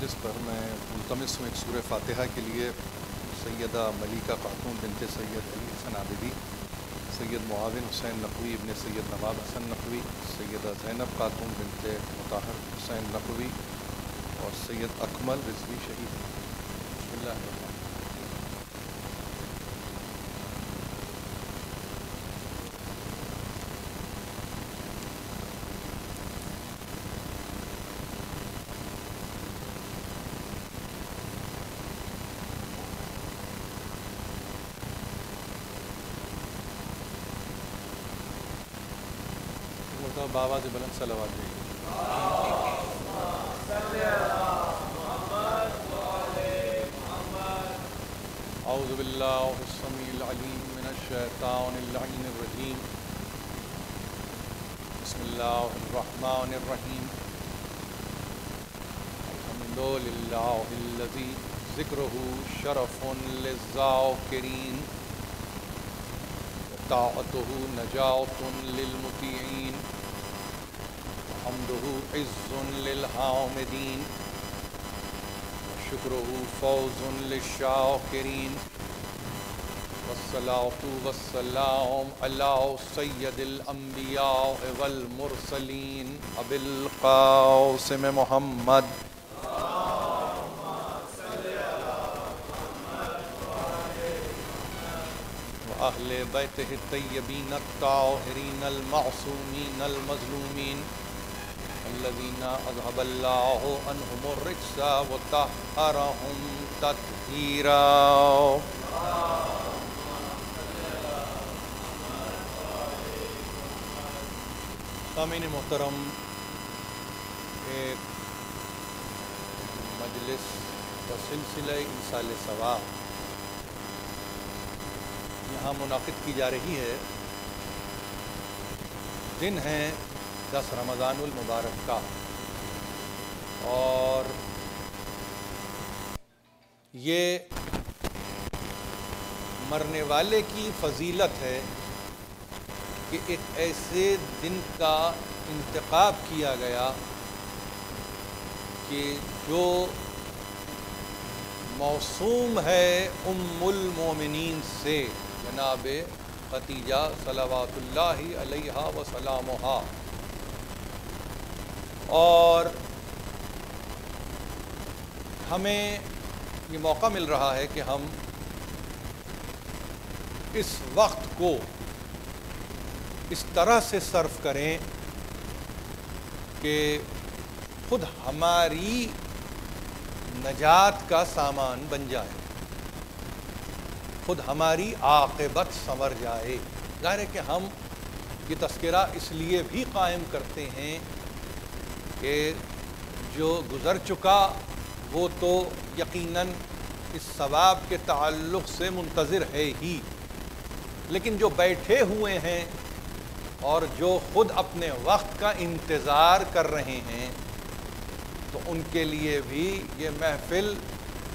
مجلس پر میں ملتمس ہوں ایک سورہ فاتحہ کے لیے سیدہ ملیکہ خاتون بنت سید علی حسن عابدی، سید معاون حسین نقوی ابن سید نواب حسن نقوی، سیدہ زینب خاتون بنت مطہر حسین نقوی اور سید اکمل رضوی شہید۔ بسم اللہ الرحمن الرحیم۔ بابا سے بلند صلوات دیں۔ اعوذ باللہ السمیع العلیم من الشیطان اللعین الرجیم، بسم اللہ الرحمن الرحیم۔ الحمد للہ الذی ذکرہ شرف للذاکرین طاعتہ نجات للمطیعین حمدہ عز للحامدین شکرہ فوز للشاکرین والصلاة والسلام علی سید الانبیاء والمرسلین ابی القاسم محمد اہل بیتہ الطیبین الطاہرین المعصومین المظلومین الذین اذھب اللہ عنہم الرجس وطہرہم تطہیرا۔ سامعین محترم، ایک مجلس و سلسلہ ایصال ثواب یہاں منعقد کی جا رہی ہے۔ دن ہے 10 رمضان المبارک کا، اور یہ مرنے والے کی فضیلت ہے کہ ایک ایسے دن کا انتخاب کیا گیا کہ جو موسوم ہے ام المومنین سے، جناب خدیجہ صلوات اللہ علیہا وسلامہا، اور ہمیں یہ موقع مل رہا ہے کہ ہم اس وقت کو اس طرح سے صرف کریں کہ خود ہماری نجات کا سامان بن جائے، خود ہماری عاقبت سنور جائے۔ ظاہر ہے کہ ہم یہ تذکرہ اس لیے بھی قائم کرتے ہیں کہ جو گزر چکا وہ تو یقیناً اس ثواب کے تعلق سے منتظر ہے ہی، لیکن جو بیٹھے ہوئے ہیں اور جو خود اپنے وقت کا انتظار کر رہے ہیں، تو ان کے لیے بھی یہ محفل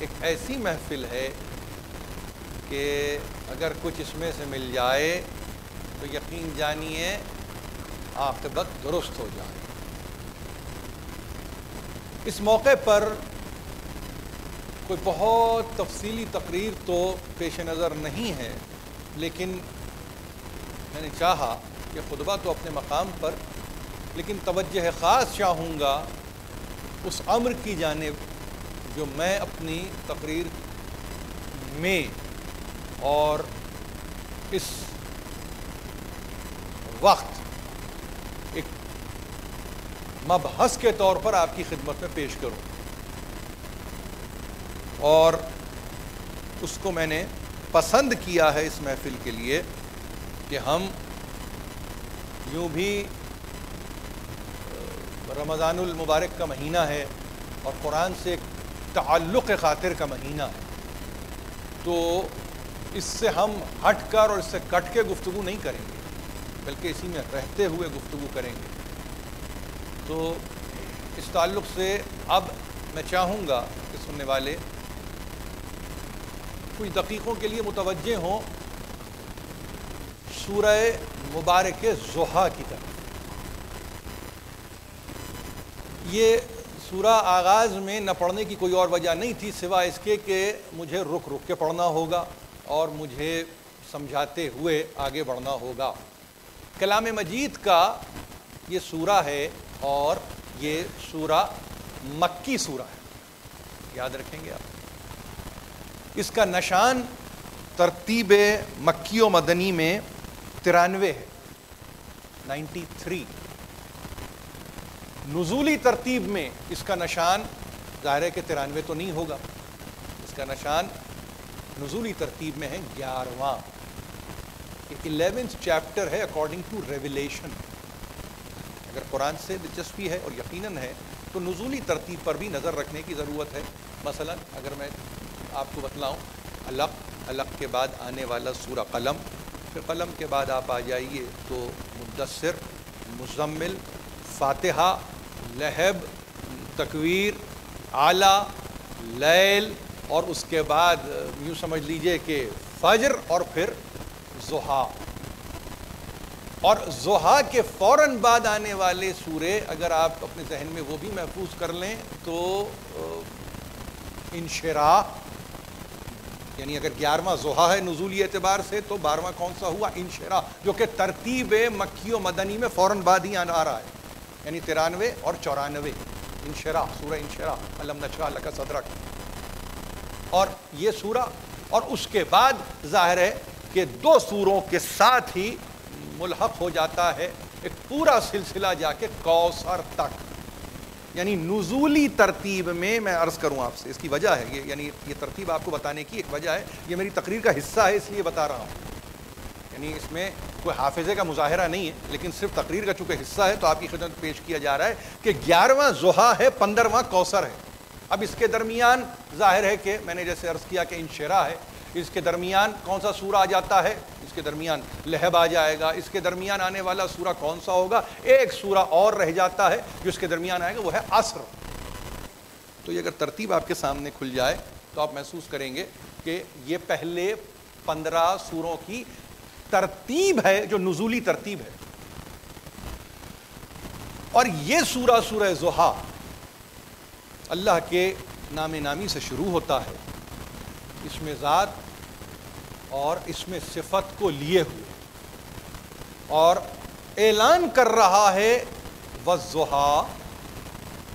ایک ایسی محفل ہے کہ اگر کچھ اس میں سے مل جائے تو یقین جانیے عاقبت درست ہو جائے۔ اس موقع پر کوئی بہت تفصیلی تقریر تو پیش نظر نہیں ہے، لیکن میں نے چاہا کہ خطبہ تو اپنے مقام پر، لیکن توجہ خاص چاہوں گا اس امر کی جانب جو میں اپنی تقریر میں اور اس وقت ایک مبحث کے طور پر آپ کی خدمت میں پیش کروں، اور اس کو میں نے پسند کیا ہے اس محفل کے لیے کہ ہم یوں بھی رمضان المبارک کا مہینہ ہے اور قرآن سے ایک تعلق خاطر کا مہینہ ہے، تو اس سے ہم ہٹ کر اور اس سے کٹ کے گفتگو نہیں کریں گے، بلکہ اسی میں رہتے ہوئے گفتگو کریں گے۔ تو اس تعلق سے اب میں چاہوں گا کہ سننے والے کچھ دقیقوں کے لیے متوجہ ہوں سورہ مبارک ضحیٰ کی طرف۔ یہ سورہ آغاز میں نہ پڑھنے کی کوئی اور وجہ نہیں تھی سوائے اس کے کہ مجھے رک رک کے پڑھنا ہوگا اور مجھے سمجھاتے ہوئے آگے بڑھنا ہوگا۔ کلام مجید کا یہ سورہ ہے اور یہ سورہ مکی سورہ ہے، یاد رکھیں گے آپ۔ اس کا نشان ترتیب مکی و مدنی میں 93 ہے، 93۔ نزولی ترتیب میں اس کا نشان ظاہر ہے کہ 93 تو نہیں ہوگا، اس کا نشان نزولی ترتیب میں ہے 11واں۔ 11th چیپٹر ہے اکارڈنگ ٹو ریویلیشن۔ اگر قرآن سے دلچسپی ہے اور یقیناً ہے تو نزولی ترتیب پر بھی نظر رکھنے کی ضرورت ہے۔ مثلا اگر میں آپ کو بتلاؤں علق، علق کے بعد آنے والا سورہ قلم، پھر قلم کے بعد آپ آ جائیے تو مدثر، مزمل، فاتحہ، لہب، تکویر، اعلیٰ، لیل، اور اس کے بعد یوں سمجھ لیجئے کہ فجر، اور پھر ضحیٰ۔ اور ضحیٰ کے فوراً بعد آنے والے سورے اگر آپ اپنے ذہن میں وہ بھی محفوظ کر لیں تو انشراح، یعنی اگر 11واں ضحیٰ ہے نزولی اعتبار سے تو 12واں کون سا ہوا؟ انشراح، جو کہ ترتیب مکی و مدنی میں فوراً بعد ہی آ رہا ہے، یعنی 93 اور 94۔ انشراح، سورہ انشراح، الم نشرح لک صدرک۔ اور یہ سورہ، اور اس کے بعد ظاہر ہے کہ 2 سوروں کے ساتھ ہی ملحق ہو جاتا ہے ایک پورا سلسلہ جا کے کوثر تک۔ یعنی نزولی ترتیب میں عرض کروں آپ سے، اس کی وجہ ہے یعنی یہ ترتیب آپ کو بتانے کی ایک وجہ ہے، یہ میری تقریر کا حصہ ہے اس لیے بتا رہا ہوں، یعنی اس میں کوئی حافظے کا مظاہرہ نہیں ہے، لیکن صرف تقریر کا چونکہ حصہ ہے تو آپ کی خدمت پیش کیا جا رہا ہے کہ 11واں ضحیٰ ہے، 15واں کوثر ہے۔ اب اس کے درمیان ظاہر ہے کہ میں نے جیسے عرض کیا کہ انشراح ہے، اس کے درمیان کون سا سورہ آ جاتا ہے؟ اس کے درمیان لہب آ جائے گا۔ اس کے درمیان آنے والا سورہ کون سا ہوگا؟ ایک سورہ اور رہ جاتا ہے جو اس کے درمیان آئے گا، وہ ہے عصر۔ تو یہ اگر ترتیب آپ کے سامنے کھل جائے تو آپ محسوس کریں گے کہ یہ پہلے 15 سوروں کی ترتیب ہے جو نزولی ترتیب ہے۔ اور یہ سورہ، سورہ ضحیٰ، اللہ کے نام نامی سے شروع ہوتا ہے، اس میں ذات اور اس میں صفت کو لیے ہوئے، اور اعلان کر رہا ہے والضحیٰ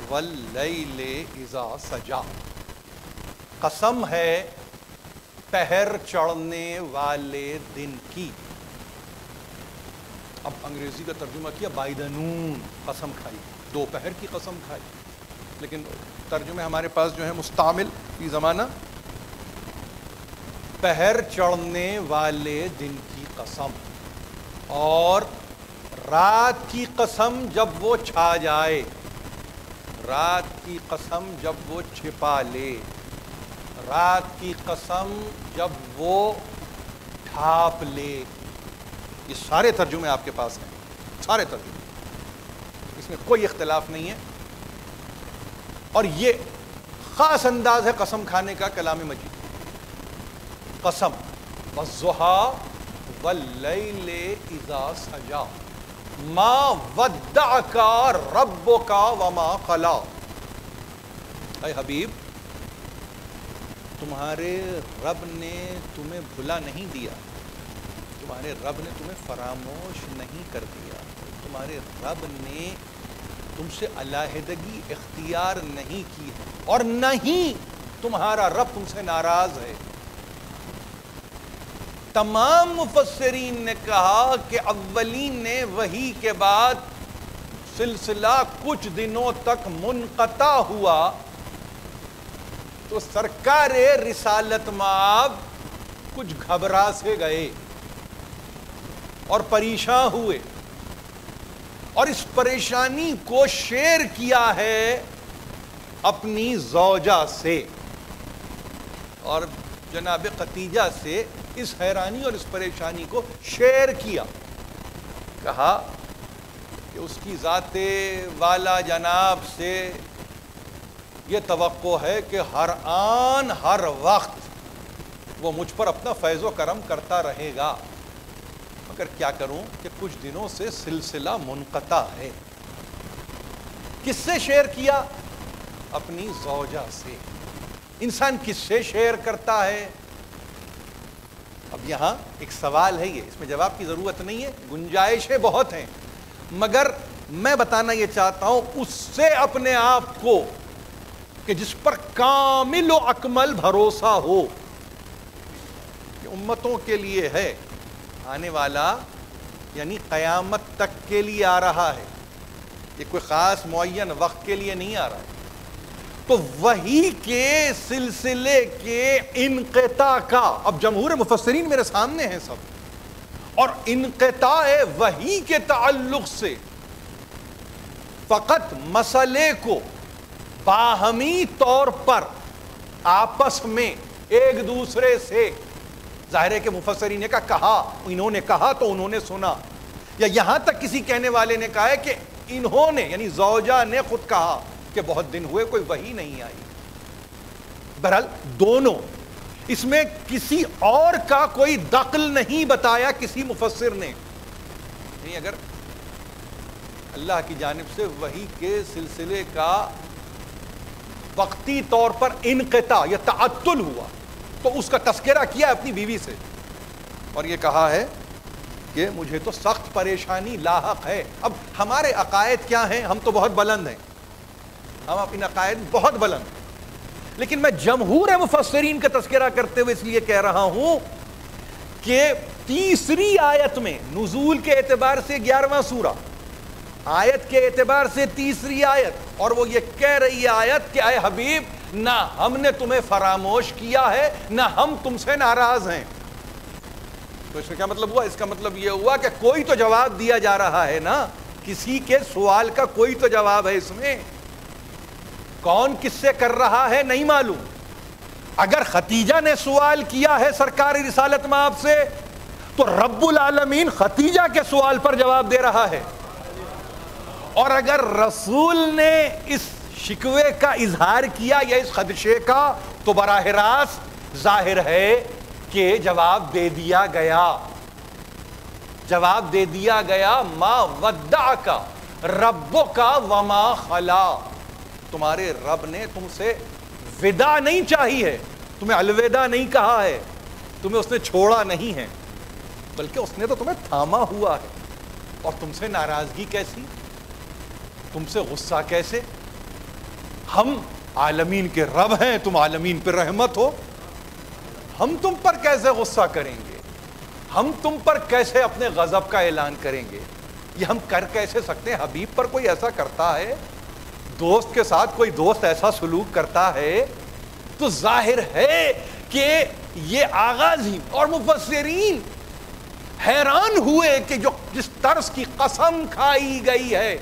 واللیل اذا سجا۔ قسم ہے پہر چڑھنے والے دن کی۔ اب انگریزی کا ترجمہ کیا بائی دا نون، قسم کھائی، دوپہر کی قسم کھائی، لیکن ترجمے ہمارے پاس جو ہے مستعمل فی زمانہ، پہر چڑھنے والے دن کی قسم، اور رات کی قسم جب وہ چھا جائے، رات کی قسم جب وہ چھپا لے، رات کی قسم جب وہ ڈھانپ لے۔ یہ سارے ترجمے آپ کے پاس ہیں، سارے ترجمے، اس میں کوئی اختلاف نہیں ہے، اور یہ خاص انداز ہے قسم کھانے کا کلام مجید۔ قسم، والضحیٰ واللیل اذا سجا، ما ودعک ربک وما قلی۔ اے حبیب، تمہارے رب نے تمہیں بھلا نہیں دیا، تمہارے رب نے تمہیں فراموش نہیں کر دیا، تمہارے رب نے تم سے علیحدگی اختیار نہیں کی ہے، اور نہ ہی تمہارا رب تم سے ناراض ہے۔ تمام مفسرین نے کہا کہ اولین نے وحی کے بعد سلسلہ کچھ دنوں تک منقطع ہوا تو سرکار رسالت مآب کچھ گھبرا سے گئے اور پریشان ہوئے، اور اس پریشانی کو شیئر کیا ہے اپنی زوجہ سے، اور جناب خدیجہ سے اس حیرانی اور اس پریشانی کو شیئر کیا۔ کہا کہ اس کی ذات والا جناب سے یہ توقع ہے کہ ہر آن ہر وقت وہ مجھ پر اپنا فیض و کرم کرتا رہے گا، مگر کیا کروں کہ کچھ دنوں سے سلسلہ منقطع ہے۔ کس سے شیئر کیا؟ اپنی زوجہ سے۔ انسان کس سے شیئر کرتا ہے؟ اب یہاں ایک سوال ہے، یہ اس میں جواب کی ضرورت نہیں ہے، گنجائشیں بہت ہیں، مگر میں بتانا یہ چاہتا ہوں اس سے اپنے آپ کو کہ جس پر کامل و اکمل بھروسہ ہو کہ امتوں کے لیے ہے، آنے والا یعنی قیامت تک کے لیے آ رہا ہے، یہ کوئی خاص معین وقت کے لیے نہیں آ رہا ہے، تو وحی کے سلسلے کے انقطاع کا، اب جمہور مفسرین میرے سامنے ہیں سب، اور انقطاع وحی کے تعلق سے فقط مسئلے کو باہمی طور پر آپس میں ایک دوسرے سے، ظاہر ہے کہ مفسرین نے کہا، انہوں نے کہا تو انہوں نے سنا، یا یہاں تک کسی کہنے والے نے کہا ہے کہ انہوں نے یعنی زوجہ نے خود کہا کہ بہت دن ہوئے کوئی وحی نہیں آئی۔ بہرحال دونوں، اس میں کسی اور کا کوئی دخل نہیں بتایا کسی مفسر نے، نہیں، اگر اللہ کی جانب سے وحی کے سلسلے کا وقتی طور پر انقطاع یا تعطل ہوا تو اس کا تذکرہ کیا اپنی بیوی سے، اور یہ کہا ہے کہ مجھے تو سخت پریشانی لاحق ہے۔ اب ہمارے عقائد کیا ہیں؟ ہم تو بہت بلند ہیں، ہم اپنے عقائد بہت بلند ہیں، لیکن میں جمہور مفسرین کا تذکرہ کرتے ہوئے اس لیے کہہ رہا ہوں کہ تیسری آیت میں نزول کے اعتبار سے 11واں سورہ، آیت کے اعتبار سے تیسری آیت، اور وہ یہ کہہ رہی ہے آیت کہ اے حبیب، نہ ہم نے تمہیں فراموش کیا ہے نہ ہم تم سے ناراض ہیں۔ تو اس کا کیا مطلب ہوا؟ اس کا مطلب یہ ہوا کہ کوئی تو جواب دیا جا رہا ہے نا، کسی کے سوال کا کوئی تو جواب ہے اس میں، کون کس سے کر رہا ہے نہیں معلوم۔ اگر ختیجہ نے سوال کیا ہے سرکار رسالت مآب سے تو رب العالمین ختیجہ کے سوال پر جواب دے رہا ہے، اور اگر رسول نے اس شکوے کا اظہار کیا یا اس خدشے کا تو براہ راست ظاہر ہے کہ جواب دے دیا گیا، جواب دے دیا گیا، ما ودعک ربک وما خلا، تمہارے رب نے تم سے وداع نہیں چاہی ہے، تمہیں الوداع نہیں کہا ہے، تمہیں اس نے چھوڑا نہیں ہے، بلکہ اس نے تو تمہیں تھاما ہوا ہے، اور تم سے ناراضگی کیسی، تم سے غصہ کیسے؟ ہم عالمین کے رب ہیں، تم عالمین پر رحمت ہو، ہم تم پر کیسے غصہ کریں گے؟ ہم تم پر کیسے اپنے غضب کا اعلان کریں گے؟ یہ ہم کر کیسے سکتے ہیں؟ حبیب پر کوئی ایسا کرتا ہے، دوست کے ساتھ کوئی دوست ایسا سلوک کرتا ہے تو ظاہر ہے کہ یہ آغاز ہی، اور مفسرین حیران ہوئے کہ جو جس طرز کی قسم کھائی گئی ہے،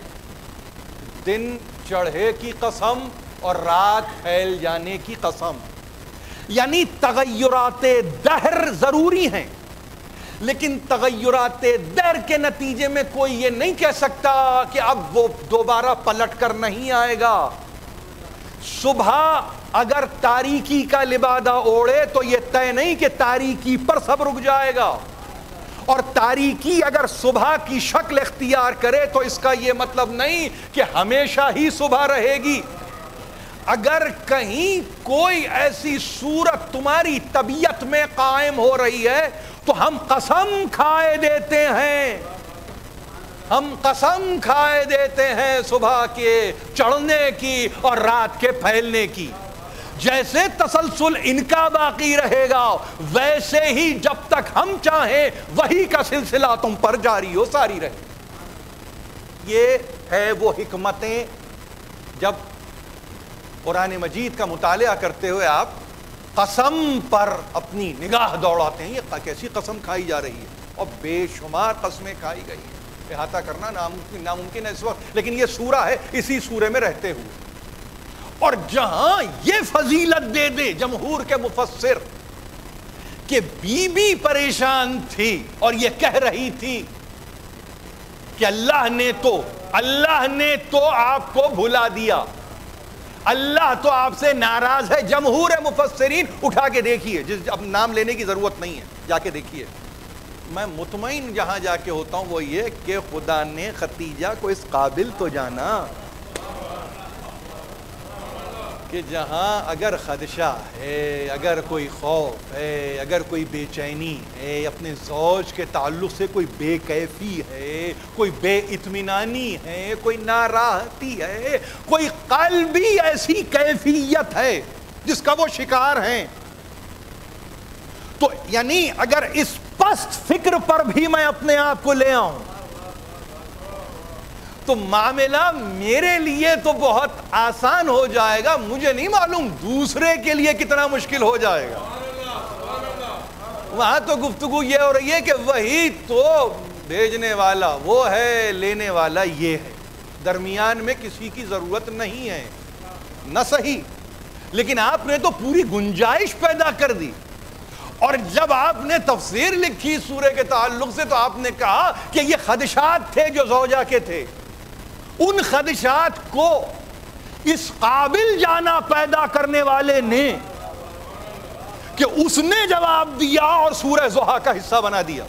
دن چڑھے کی قسم اور رات پھیل جانے کی قسم، یعنی تغیرات دہر ضروری ہیں، لیکن تغیرات دہر کے نتیجے میں کوئی یہ نہیں کہہ سکتا کہ اب وہ دوبارہ پلٹ کر نہیں آئے گا۔ صبح اگر تاریکی کا لبادہ اوڑھے تو یہ طے نہیں کہ تاریکی پر سب رک جائے گا، اور تاریکی اگر صبح کی شکل اختیار کرے تو اس کا یہ مطلب نہیں کہ ہمیشہ ہی صبح رہے گی۔ اگر کہیں کوئی ایسی صورت تمہاری طبیعت میں قائم ہو رہی ہے تو ہم قسم کھائے دیتے ہیں، ہم قسم کھائے دیتے ہیں صبح کے چڑھنے کی اور رات کے پھیلنے کی۔ جیسے تسلسل ان کا باقی رہے گا ویسے ہی جب تک ہم چاہیں وہی کا سلسلہ تم پر جاری ہو ساری رہے۔ یہ ہے وہ حکمتیں جب قرآن مجید کا مطالعہ کرتے ہوئے آپ قسم پر اپنی نگاہ دوڑاتے ہیں، یہ کیسی قسم کھائی جا رہی ہے، اور بے شمار قسمیں کھائی گئی ہیں، احاطہ کرنا ناممکن ہے اس وقت، لیکن یہ سورہ ہے، اسی سورے میں رہتے ہوئے۔ اور جہاں یہ فضیلت دے دے جمہور کے مفسر کہ بی بی پریشان تھی اور یہ کہہ رہی تھی کہ اللہ نے تو آپ کو بھلا دیا، اللہ تو آپ سے ناراض ہے۔ جمہور مفسرین اٹھا کے دیکھیے، اب نام لینے کی ضرورت نہیں ہے، جا کے دیکھیے۔ میں مطمئن جہاں جا کے ہوتا ہوں وہ یہ کہ خدا نے ختیجہ کو اس قابل تو جانا، کہ جہاں اگر خدشہ ہے، اگر کوئی خوف ہے، اگر کوئی بے چینی ہے، اپنے زوج کے تعلق سے کوئی بے کیفی ہے، کوئی بے اطمینانی ہے، کوئی ناراحتی ہے، کوئی قلبی ایسی کیفیت ہے جس کا وہ شکار ہیں، تو یعنی اگر اس پست فکر پر بھی میں اپنے آپ کو لے آؤں تو معاملہ میرے لیے تو بہت آسان ہو جائے گا، مجھے نہیں معلوم دوسرے کے لیے کتنا مشکل ہو جائے گا۔ وہاں تو گفتگو یہ ہو رہی ہے کہ وہی تو بھیجنے والا وہ ہے، لینے والا یہ ہے، درمیان میں کسی کی ضرورت نہیں ہے، نہ صحیح، لیکن آپ نے تو پوری گنجائش پیدا کر دی۔ اور جب آپ نے تفسیر لکھی سورہ کے تعلق سے تو آپ نے کہا کہ یہ خدشات تھے جو زوجہ کے تھے، ان خدشات کو اس قابل جانا پیدا کرنے والے نے کہ اس نے جواب دیا اور سورہ ضحیٰ کا حصہ بنا دیا،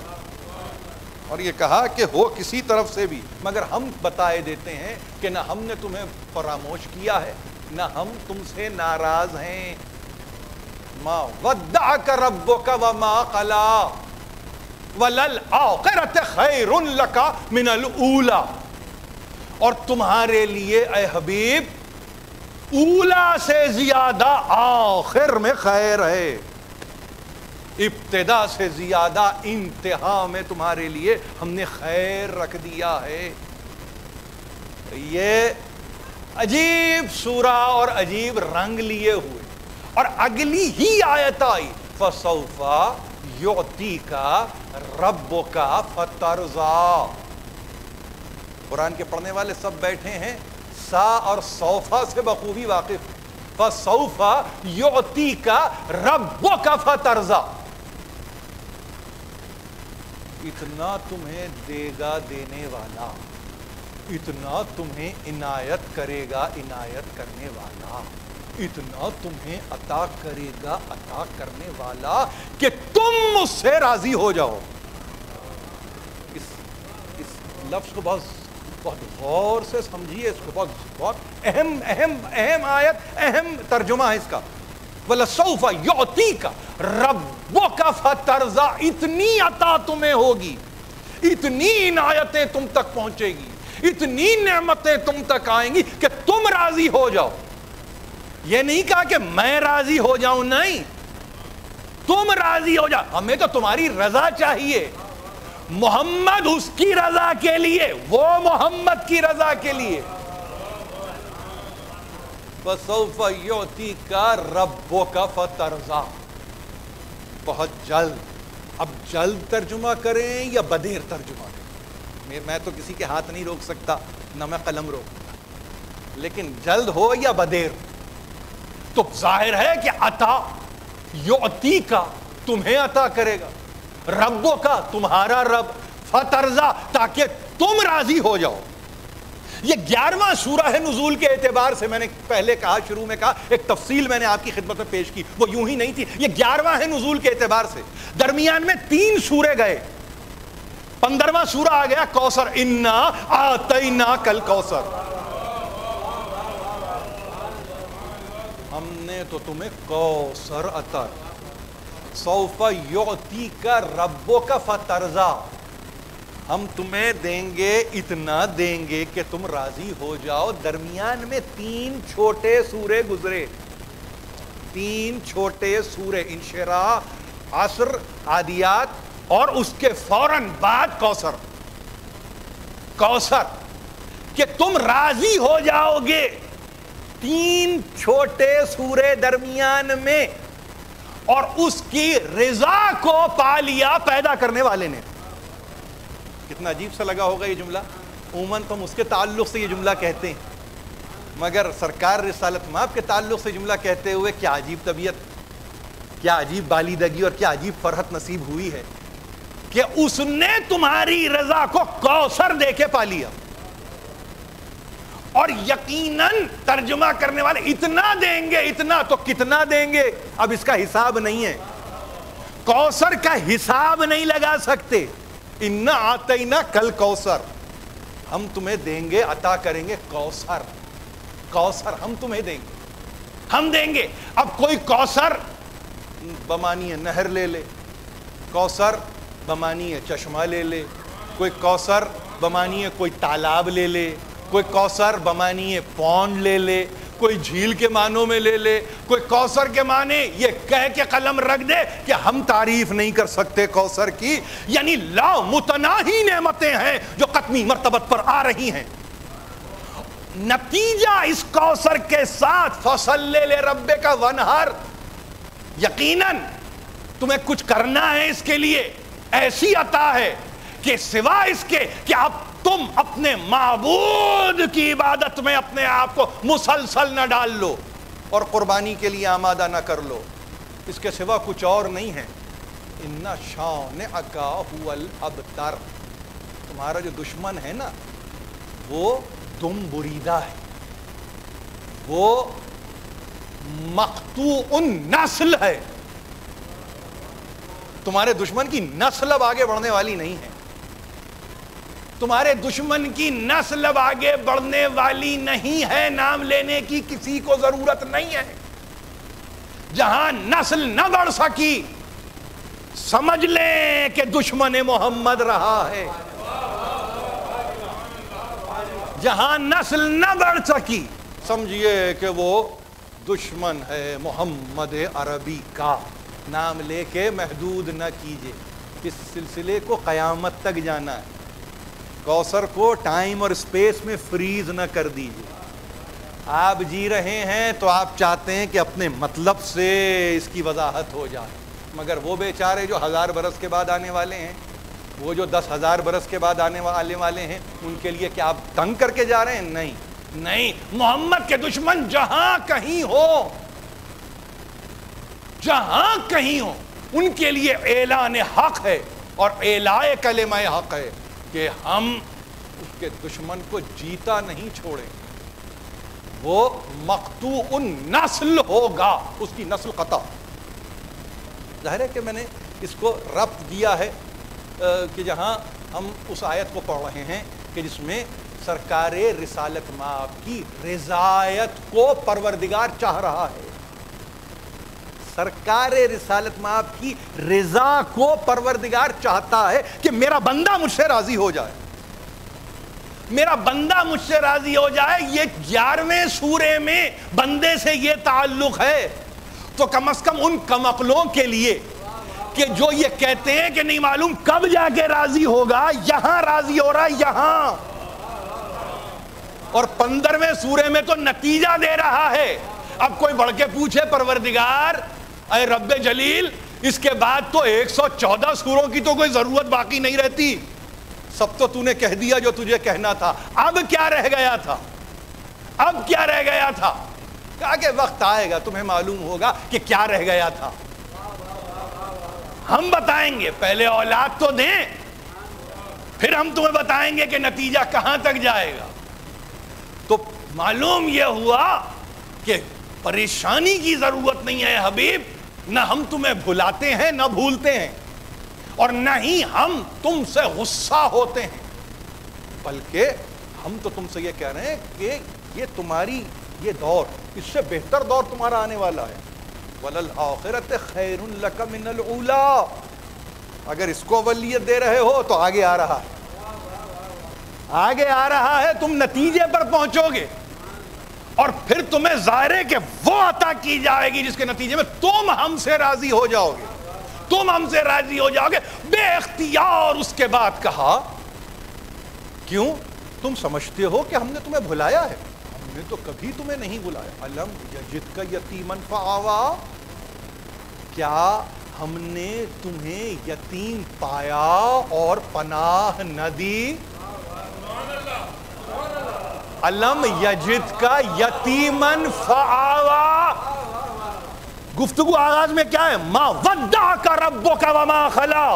اور یہ کہا کہ ہو کسی طرف سے بھی، مگر ہم بتائے دیتے ہیں کہ نہ ہم نے تمہیں فراموش کیا ہے، نہ ہم تم سے ناراض ہیں۔ ما ودعک ربک وما قلی وللآخرۃ خیر لک من الاولی، اور تمہارے لیے اے حبیب اولا سے زیادہ آخر میں خیر ہے، ابتدا سے زیادہ انتہا میں تمہارے لیے ہم نے خیر رکھ دیا ہے۔ یہ عجیب سورہ اور عجیب رنگ لیے ہوئے، اور اگلی ہی آیت آئی فَسَوْفَ يُعْتِيكَ رَبُّكَ فَتَرْضَىٰ۔ قرآن کے پڑھنے والے سب بیٹھے ہیں، سا اور سوفا سے بخوبی واقف۔ فَسَوْفَ يُعْتِيكَ رَبُّكَ فَتَرْضَىٰ، اتنا تمہیں دے گا دینے والا، اتنا تمہیں عنایت کرے گا عنایت کرنے والا، اتنا تمہیں عطا کرے گا عطا کرنے والا کہ تم مجھ سے راضی ہو جاؤ۔ اس لفظ کو بہت غور سے سمجھیے، اس کو بہت اہم آیت، اہم ترجمہ ہے اس کا۔ وَلَسَوْفَ يُعْتِيكَ رَبُّكَ فَتَرْضَىٰ، اتنی عطا تمہیں ہوگی، اتنی عنایتیں تم تک پہنچے گی، اتنی نعمتیں تم تک آئیں گی کہ تم راضی ہو جاؤ۔ یہ نہیں کہا کہ میں راضی ہو جاؤں، نہیں، تم راضی ہو جاؤ، ہمیں تو تمہاری رضا چاہیے، محمد اس کی رضا کے لیے، وہ محمد کی رضا کے لیے۔ فَسَوْفَ يُعْتِيكَ رَبُّكَ فَتَرْضَىٰ، بہت جلد۔ اب جلد ترجمہ کریں یا بدیر ترجمہ کریں، میں تو کسی کے ہاتھ نہیں روک سکتا، نہ میں قلم روک، لیکن جلد ہو یا بدیر تو ظاہر ہے کہ عطا یعطیک تمہیں عطا کرے گا، ربو کا تمہارا رب، فترضا تاکہ تم راضی ہو جاؤ۔ یہ 11واں سورہ ہے نزول کے اعتبار سے، میں نے پہلے کہا، شروع میں کہا، ایک تفصیل میں نے آپ کی خدمت میں پیش کی، وہ یوں ہی نہیں تھی، یہ 11واں ہے نزول کے اعتبار سے، درمیان میں 3 سورے گئے، 15واں سورہ آ گیا کوثر، انا آتیناک الکوثر، ہم نے تو تمہیں کوثر عطا، سوف یعطیک ربک فترضیٰ، ہم تمہیں دیں گے، اتنا دیں گے کہ تم راضی ہو جاؤ۔ درمیان میں 3 چھوٹے سورے گزرے، 3 چھوٹے سورے، انشراح، عصر، عادیات، اور اس کے فوراً بعد کوثر، کوثر کہ تم راضی ہو جاؤ گے۔ 3 چھوٹے سورے درمیان میں، اور اس کی رضا کو پا لیا پیدا کرنے والے نے۔ کتنا عجیب سا لگا ہوگا یہ جملہ، عموماً تو ہم اس کے تعلق سے یہ جملہ کہتے ہیں، مگر سرکار رسالت مآب کے تعلق سے جملہ کہتے ہوئے کیا عجیب طبیعت، کیا عجیب بالیدگی اور کیا عجیب فرحت نصیب ہوئی ہے کہ اس نے تمہاری رضا کو کوثر دے کے پا لیا۔ اور یقیناً ترجمہ کرنے والے اتنا دیں گے، اتنا تو کتنا دیں گے، اب اس کا حساب نہیں ہے، کوثر کا حساب نہیں لگا سکتے۔ انا آتیناک الکوثر، ہم تمہیں دیں گے، عطا کریں گے کوثر، کوثر ہم تمہیں دیں گے۔ ہم دیں گے. اب کوئی کوثر بمانی نہر لے لے, کوثر بمانی چشمہ لے لے, کوئی کوثر بمانی کوئی تالاب لے لے, کوئی کوثر بمانی پونڈ لے لے, کوئی جھیل کے معنوں میں لے لے, کوئی کوثر کے معنی یہ کہہ کے قلم رکھ دے کہ ہم تعریف نہیں کر سکتے کوثر کی. یعنی لا متناہی نعمتیں ہیں جو قطمی مرتبت پر آ رہی ہیں. نتیجہ اس کوثر کے ساتھ فصل لے ربک ونہر, یقیناً تمہیں کچھ کرنا ہے اس کے لیے. ایسی عطا ہے کہ سوا اس کے کہ اب تم اپنے معبود کی عبادت میں اپنے آپ کو مسلسل نہ ڈال لو اور قربانی کے لیے آمادہ نہ کر لو, اس کے سوا کچھ اور نہیں ہے. ان شانئک ھو الابتر, تمہارا جو دشمن ہے نا وہ دم بریدہ ہے, وہ مقطوع النسل ہے. تمہارے دشمن کی نسل اب آگے بڑھنے والی نہیں ہے. تمہارے دشمن کی نسل اب آگے بڑھنے والی نہیں ہے. نام لینے کی کسی کو ضرورت نہیں ہے. جہاں نسل نہ بڑھ سکی سمجھ لیں کہ دشمن محمد رہا ہے. جہاں نسل نہ بڑھ سکی سمجھیے کہ وہ دشمن ہے محمد عربی کا. نام لے کے محدود نہ کیجئے, اس سلسلے کو قیامت تک جانا ہے. کوثر کو ٹائم اور اسپیس میں فریز نہ کر دیجئے. آپ جی رہے ہیں تو آپ چاہتے ہیں کہ اپنے مطلب سے اس کی وضاحت ہو جائے, مگر وہ بیچارے جو 1000 برس کے بعد آنے والے ہیں, وہ جو 10,000 برس کے بعد آنے والے ہیں, ان کے لیے کیا آپ تنگ کر کے جا رہے ہیں؟ نہیں نہیں. محمد کے دشمن جہاں کہیں ہو, جہاں کہیں ہو, ان کے لیے اعلان حق ہے اور اعلائے کلمہ حق ہے کہ ہم اس کے دشمن کو جیتا نہیں چھوڑیں. وہ مقطوع النسل ہوگا, اس کی نسل قطع. ظاہر ہے کہ میں نے اس کو ربط دیا ہے کہ جہاں ہم اس آیت کو پڑھ رہے ہیں کہ جس میں سرکار رسالت مآب کی رضایت کو پروردگار چاہ رہا ہے. سرکار رسالت مآب کی رضا کو پروردگار چاہتا ہے کہ میرا بندہ مجھ سے راضی ہو جائے, میرا بندہ مجھ سے راضی ہو جائے. یہ 11ویں سورے میں بندے سے یہ تعلق ہے, تو کم از کم ان کمقلوں کے لیے کہ جو یہ کہتے ہیں کہ نہیں معلوم کب جا کے راضی ہوگا, یہاں راضی ہو رہا, یہاں. اور 15ویں سورے میں تو نتیجہ دے رہا ہے. اب کوئی بڑھ کے پوچھے پروردگار اے رب جلیل, اس کے بعد تو 114 سوروں کی تو کوئی ضرورت باقی نہیں رہتی, سب تو نے کہہ دیا جو تجھے کہنا تھا, اب کیا رہ گیا تھا, اب کیا رہ گیا تھا؟ کہا کہ وقت آئے گا تمہیں معلوم ہوگا کہ کیا رہ گیا تھا. ہم بتائیں گے, پہلے اولاد تو دیں, پھر ہم تمہیں بتائیں گے کہ نتیجہ کہاں تک جائے گا. تو معلوم یہ ہوا کہ پریشانی کی ضرورت نہیں ہے حبیب, نہ ہم تمہیں بھلاتے ہیں نہ بھولتے ہیں, اور نہ ہی ہم تم سے غصہ ہوتے ہیں, بلکہ ہم تو تم سے یہ کہہ رہے ہیں کہ یہ تمہاری یہ دور, اس سے بہتر دور تمہارا آنے والا ہے. وَلَلْآخِرَةِ خَيْرٌ لَكَ مِنَ الْأُولَىٰ. اگر اس کو اولویت دے رہے ہو تو آگے آ رہا ہے, آگے آ رہا ہے, تم نتیجے پر پہنچو گے, اور پھر تمہیں ظاہر ہے کہ وہ عطا کی جائے گی جس کے نتیجے میں تم ہم سے راضی ہو جاؤ گے, تم ہم سے راضی ہو جاؤ گے بے اختیار. اس کے بعد کہا کیوں تم سمجھتے ہو کہ ہم نے تمہیں بھلایا ہے؟ ہم نے تو کبھی تمہیں نہیں بلایا. الم یجدک یتیما فآویٰ, کیا ہم نے تمہیں یتیم پایا اور پناہ نہ دی؟ الم یجدک یتیما فآویٰ. گفتگو آغاز میں کیا ہے؟ ما ودعک ربک وما خلا.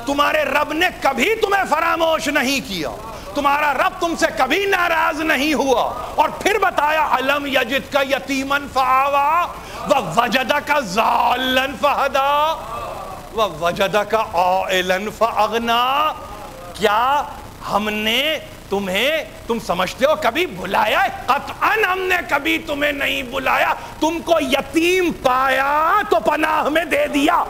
تمہارے رب نے کبھی تمہیں فراموش نہیں کیا, تمہارا رب تم سے کبھی ناراض نہیں ہوا. اور پھر بتایا الم یجدک یتیما فآویٰ ووجدک ضالا فہدیٰ ووجدک عائلا فاغنیٰ. کیا ہم نے تم سمجھتے ہو کبھی بلایا ہے؟ قطعاً ہم نے کبھی تمہیں نہیں بلایا. تم کو یتیم پایا تو پناہ میں دے دیا.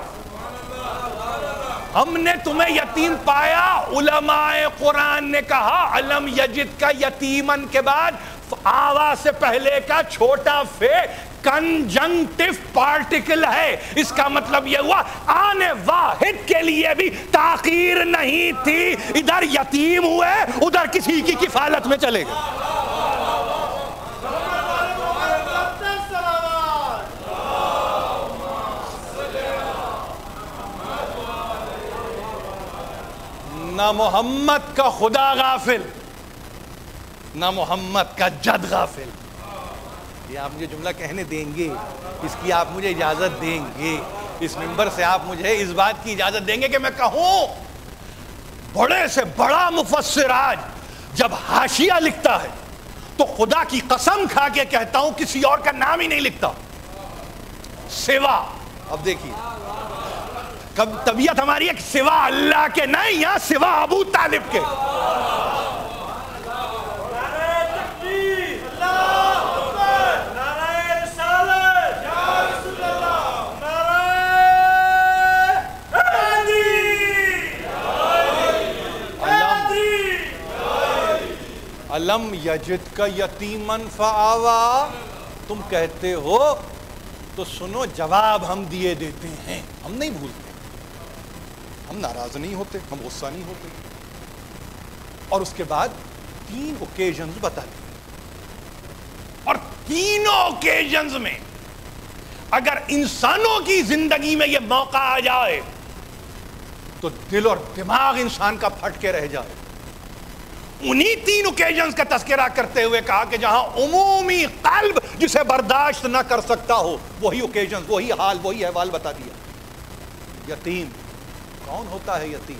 ہم نے تمہیں یتیم پایا. علماء قرآن نے کہا علم یجد کا یتیمن کے بعد آوا سے پہلے کا چھوٹا فے کنجنکٹیو پارٹیکل ہے. اس کا مطلب یہ ہوا آنے واحد کے لیے بھی تاخیر نہیں تھی. ادھر یتیم ہوئے, ادھر کسی کی کفالت میں چلے گئے. نہ محمد کا خدا غافل, نہ محمد کا جد غافل. یہ آپ مجھے جملہ کہنے دیں گے, اس کی آپ مجھے اجازت دیں گے, اس منبر سے آپ مجھے اس بات کی اجازت دیں گے کہ میں کہوں بڑے سے بڑا مفسر آج جب حاشیہ لکھتا ہے تو خدا کی قسم کھا کے کہتا ہوں کسی اور کا نام ہی نہیں لکھتا سوا. اب دیکھیے کب طبیعت ہماری ایک سوا اللہ کے نہیں, یہاں سوا ابو طالب کے. علم یجد کا یتیمن فآوا. تم کہتے ہو تو سنو, جواب ہم دیے دیتے ہیں. ہم نہیں بھولتے, ہم ناراض نہیں ہوتے, ہم غصہ نہیں ہوتے. اور اس کے بعد 3 اوکیزنز بتا دیے, اور تینوں اوکیزنز میں اگر انسانوں کی زندگی میں یہ موقع آ جائے تو دل اور دماغ انسان کا پھٹ کے رہ جائے. انہی 3 اوکیزنز کا تذکرہ کرتے ہوئے کہا کہ جہاں عمومی قلب جسے برداشت نہ کر سکتا ہو, وہی اوکیزنز, وہی حال, وہی احوال بتا دیا. یتیم کون ہوتا ہے؟ یتیم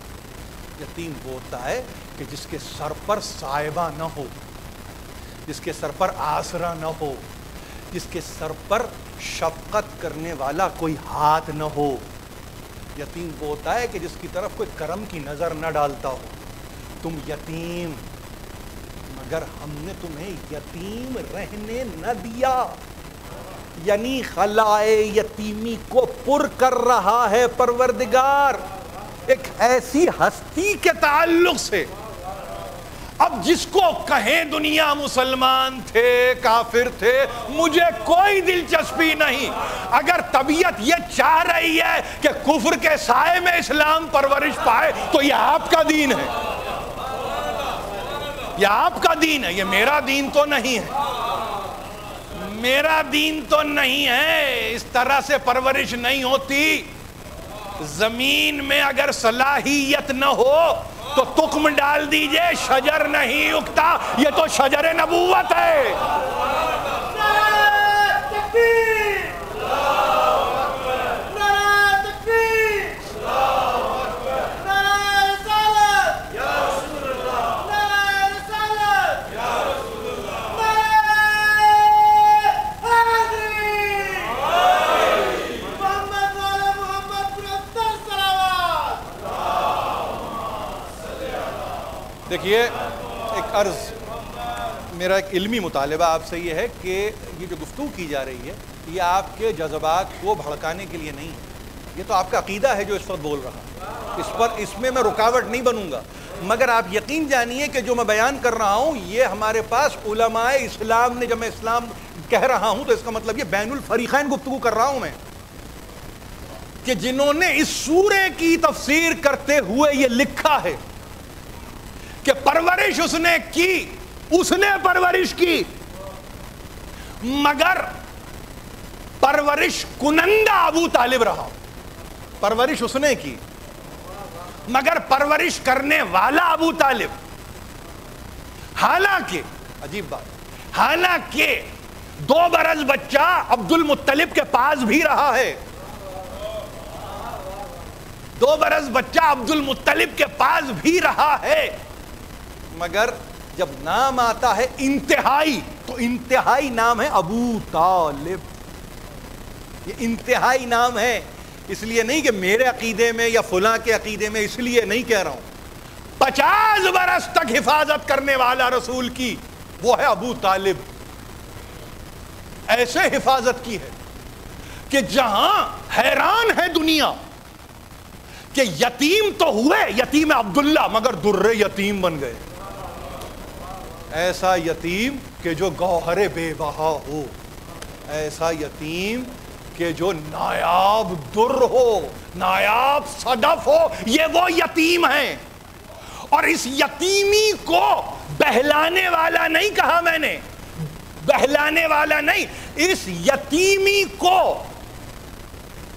یتیم وہ ہوتا ہے کہ جس کے سر پر صاحبہ نہ ہو, جس کے سر پر آسرا نہ ہو, جس کے سر پر شفقت کرنے والا کوئی ہاتھ نہ ہو. یتیم وہ ہوتا ہے کہ جس کی طرف کوئی کرم کی نظر نہ ڈالتا ہو. تم یتیم, مگر ہم نے تمہیں یتیم رہنے نہ دیا. یعنی خلائے یتیمی کو پر کر رہا ہے پروردگار ایک ایسی ہستی کے تعلق سے. اب جس کو کہیں دنیا مسلمان تھے, کافر تھے, مجھے کوئی دلچسپی نہیں. اگر طبیعت یہ چاہ رہی ہے کہ کفر کے سائے میں اسلام پرورش پائے تو یہ آپ کا دین ہے, یہ آپ کا دین ہے, یہ میرا دین تو نہیں ہے. میرا دین تو نہیں ہے. اس طرح سے پرورش نہیں ہوتی. زمین میں اگر صلاحیت نہ ہو تو تخم ڈال دیجئے, شجر نہیں اگتا. یہ تو شجر نبوت ہے. دیکھیے ایک عرض, میرا ایک علمی مطالبہ آپ سے یہ ہے کہ یہ جو گفتگو کی جا رہی ہے یہ آپ کے جذبات کو بھڑکانے کے لیے نہیں ہے. یہ تو آپ کا عقیدہ ہے جو اس وقت بول رہا, اس میں رکاوٹ نہیں بنوں گا. مگر آپ یقین جانیے کہ جو میں بیان کر رہا ہوں یہ ہمارے پاس علماء اسلام نے, جب میں اسلام کہہ رہا ہوں تو اس کا مطلب یہ بین الفریقین گفتگو کر رہا ہوں میں, کہ جنہوں نے اس سورے کی تفسیر کرتے ہوئے یہ لکھا ہے کہ پرورش اس نے کی, اس نے پرورش کی, مگر پرورش کنندہ ابو طالب رہا. پرورش اس نے کی مگر پرورش کرنے والا ابو طالب. حالانکہ عجیب بات, حالانکہ 2 برس بچہ عبد المطلب کے پاس بھی رہا ہے. 2 برس بچہ عبد المطلب کے پاس بھی رہا ہے, مگر جب نام آتا ہے انتہائی تو انتہائی نام ہے ابو طالب. یہ انتہائی نام ہے, اس لیے نہیں کہ میرے عقیدے میں یا فلاں کے عقیدے میں, اس لیے نہیں کہہ رہا ہوں. 50 برس تک حفاظت کرنے والا رسول کی وہ ہے ابو طالب. ایسے حفاظت کی ہے کہ جہاں حیران ہے دنیا کہ یتیم تو ہوئے یتیم عبداللہ مگر در یتیم بن گئے. ایسا یتیم کہ جو گوہر بے بہا ہو, ایسا یتیم کہ جو نایاب در ہو, نایاب صدف ہو, یہ وہ یتیم ہیں. اور اس یتیمی کو بہلانے والا نہیں کہا میں نے, بہلانے والا نہیں, اس یتیمی کو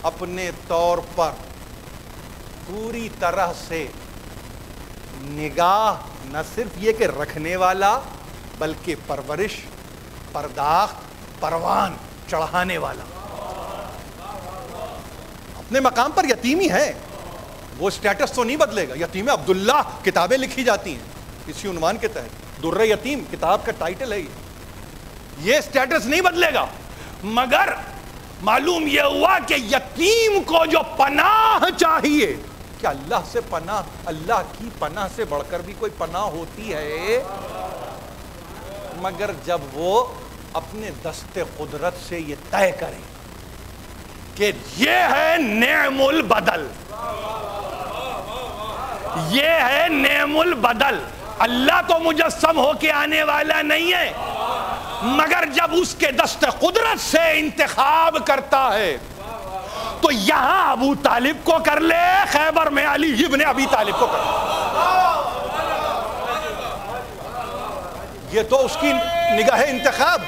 اپنے طور پر پوری طرح سے نگاہ نہ صرف یہ کہ رکھنے والا بلکہ پرورش, پرداخت, پروان چڑھانے والا. اپنے مقام پر یتیمی ہے, وہ سٹیٹس تو نہیں بدلے گا. یتیم عبداللہ کتابیں لکھی جاتی ہیں اسی عنوان کے تحت, در یتیم کتاب کا ٹائٹل ہے. یہ سٹیٹس نہیں بدلے گا, مگر معلوم یہ ہوا کہ یتیم کو جو پناہ چاہیے کہ اللہ سے پناہ, اللہ کی پناہ سے بڑھ کر بھی کوئی پناہ ہوتی ہے, مگر جب وہ اپنے دست قدرت سے یہ طے کریں کہ یہ ہے نعم البدل, یہ ہے نعم البدل. اللہ تو مجسم ہو کے آنے والا نہیں ہے, مگر جب اس کے دست قدرت سے انتخاب کرتا ہے تو یہاں ابو طالب کو کر لے, خیبر میں علی ابن ابی طالب کو کر لے. یہ تو اس کی نگاہ انتخاب,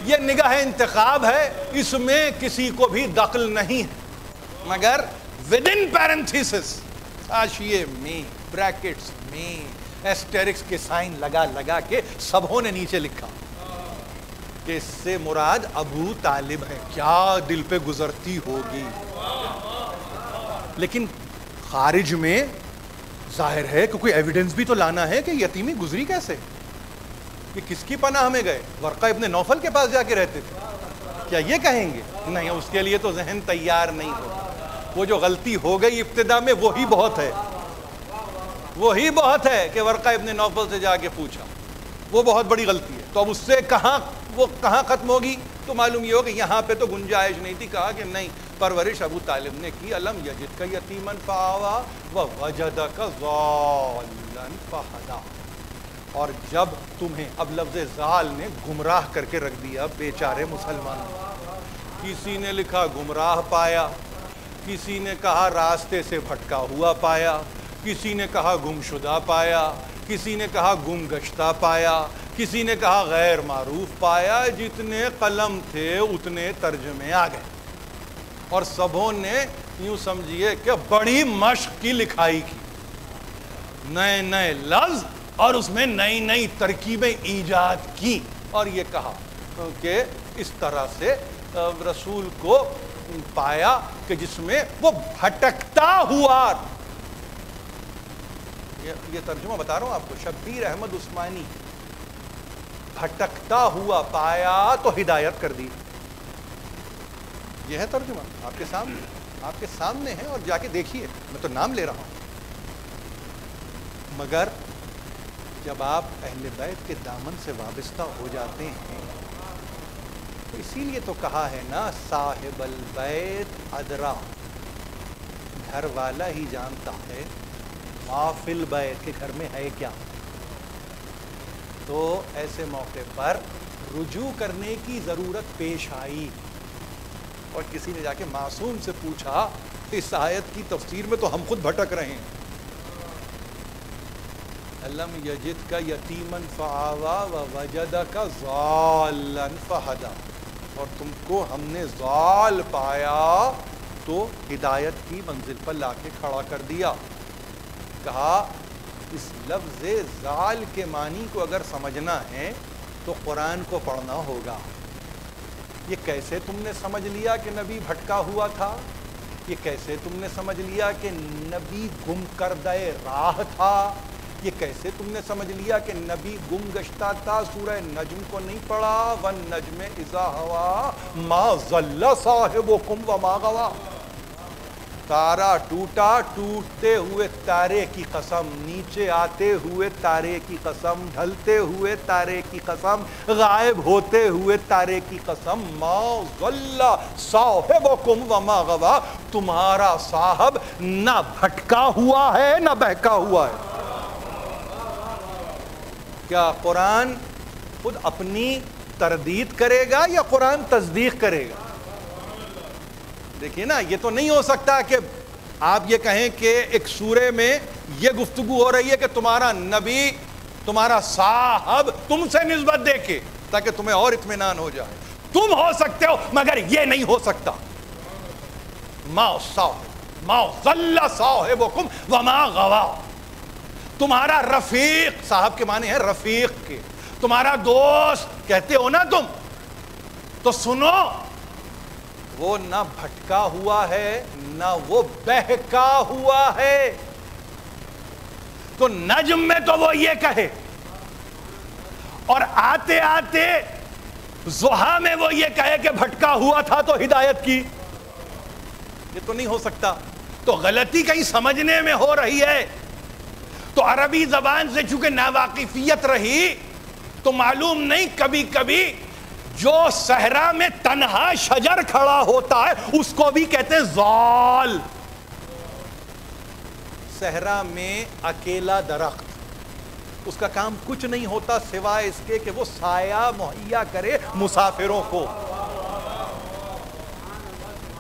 یہ نگاہ انتخاب ہے, اس میں کسی کو بھی دخل نہیں ہے, مگر within parenthesis, حاشیے میں, بریکٹس میں, ایسٹیرکس کے سائن لگا لگا کے سبوں نے نیچے لکھا کہ اس سے مراد ابو طالب ہے. کیا دل پہ گزرتی ہوگی, لیکن خارج میں ظاہر ہے کہ کوئی ایویڈنس بھی تو لانا ہے کہ یتیمی گزری کیسے, کہ کس کی پناہ میں گئے. ورقہ ابن نوفل کے پاس جا کے رہتے تھے, کیا یہ کہیں گے؟ نہیں, اس کے لیے تو ذہن تیار نہیں ہو. وہ جو غلطی ہو گئی ابتدا میں وہی بہت ہے, وہی بہت ہے کہ ورقہ ابن نوفل سے جا کے پوچھا, وہ بہت بڑی غلطی ہے. تو اب اس سے کہاں ختم ہوگی؟ تو معلوم یہ ہو کہ یہاں پہ تو گنجائش نہیں تھی. کہا کہ نہیں, پرورش ابو طالب نے کی. الم یجد کا یتیمن فآوا ووجدک ضالا فہدا. اور جب تمہیں, اب لفظ ضال نے گمراہ کر کے رکھ دیا بیچارے مسلمانوں. کسی نے لکھا گمراہ پایا, کسی نے کہا راستے سے بھٹکا ہوا پایا, کسی نے کہا گم شدہ پایا, کسی نے کہا گم گشتہ پایا, کسی نے کہا غیر معروف پایا. جتنے قلم تھے اتنے ترجمے آ گئے, اور سبوں نے یوں سمجھیے کہ بڑی مشق کی لکھائی کی, نئے نئے لفظ اور اس میں نئی نئی ترکیبیں ایجاد کی, اور یہ کہا کہ اس طرح سے رسول کو پایا کہ جس میں وہ بھٹکتا ہوا. یہ ترجمہ بتا رہا ہوں آپ کو, شبیر احمد عثمانی, بھٹکتا ہوا پایا تو ہدایت کر دی. یہ ہے ترجمہ آپ کے سامنے ہے, اور جا کے دیکھیے, میں تو نام لے رہا ہوں. مگر جب آپ اہل بیت کے دامن سے وابستہ ہو جاتے ہیں تو اسی لیے تو کہا ہے نا, صاحب البیت ادرا, گھر والا ہی جانتا ہے ما فی البیت, کے گھر میں ہے کیا. تو ایسے موقع پر رجوع کرنے کی ضرورت پیش آئی, اور کسی نے جا کے معصوم سے پوچھا اس آیت کی تفسیر میں تو ہم خود بھٹک رہے ہیں. الم یجد کا یتیمن فآوا ووجدک ضالا فہدا, اور تم کو ہم نے ضال پایا تو ہدایت کی منزل پر لا کے کھڑا کر دیا. کہا اس لفظ ضال کے معنی کو اگر سمجھنا ہے تو قرآن کو پڑھنا ہوگا. یہ کیسے تم نے سمجھ لیا کہ نبی بھٹکا ہوا تھا؟ یہ کیسے تم نے سمجھ لیا کہ نبی گم کردہ راہ تھا؟ یہ کیسے تم نے سمجھ لیا کہ نبی گم گشتہ تھا؟ سورہ نجم کو نہیں پڑھا؟ وَالنَّجْمِ إِذَا هَوَىٰ مَا ضَلَّ صَاحِبُكُمْ وَمَا غَوَىٰ. تارا ٹوٹا ٹوٹتے ہوئے تارے کی قسم، نیچے آتے ہوئے تارے کی قسم، ڈھلتے ہوئے تارے کی قسم، غائب ہوتے ہوئے تارے کی قسم، ما ضل صاحبکم وما غوا، تمہارا صاحب نہ بھٹکا ہوا ہے نہ بہکا ہوا ہے۔ کیا قرآن خود اپنی تردید کرے گا یا قرآن تصدیق کرے گا؟ دیکھیے نا، یہ تو نہیں ہو سکتا کہ آپ یہ کہیں کہ ایک سورے میں یہ گفتگو ہو رہی ہے کہ تمہارا نبی، تمہارا صاحب تم سے نسبت دے کے تاکہ تمہیں اور اطمینان ہو جائے۔ تم ہو سکتے ہو مگر یہ نہیں ہو سکتا۔ ما ضل صاحبکم وما غوا، تمہارا رفیق، صاحب کے معنی ہے رفیق کے، تمہارا دوست کہتے ہو نا تم، تو سنو، وہ نہ بھٹکا ہوا ہے نہ وہ بہکا ہوا ہے۔ تو نجم میں تو وہ یہ کہے، اور آتے آتے ضحیٰ میں وہ یہ کہے کہ بھٹکا ہوا تھا تو ہدایت کی، یہ تو نہیں ہو سکتا۔ تو غلطی کہیں سمجھنے میں ہو رہی ہے، تو عربی زبان سے چونکہ ناواقفیت رہی تو معلوم نہیں، کبھی کبھی جو صحرا میں تنہا شجر کھڑا ہوتا ہے اس کو بھی کہتے ہیں ضال۔ صحرا میں اکیلا درخت، اس کا کام کچھ نہیں ہوتا سوائے اس کے کہ وہ سایہ مہیا کرے مسافروں کو۔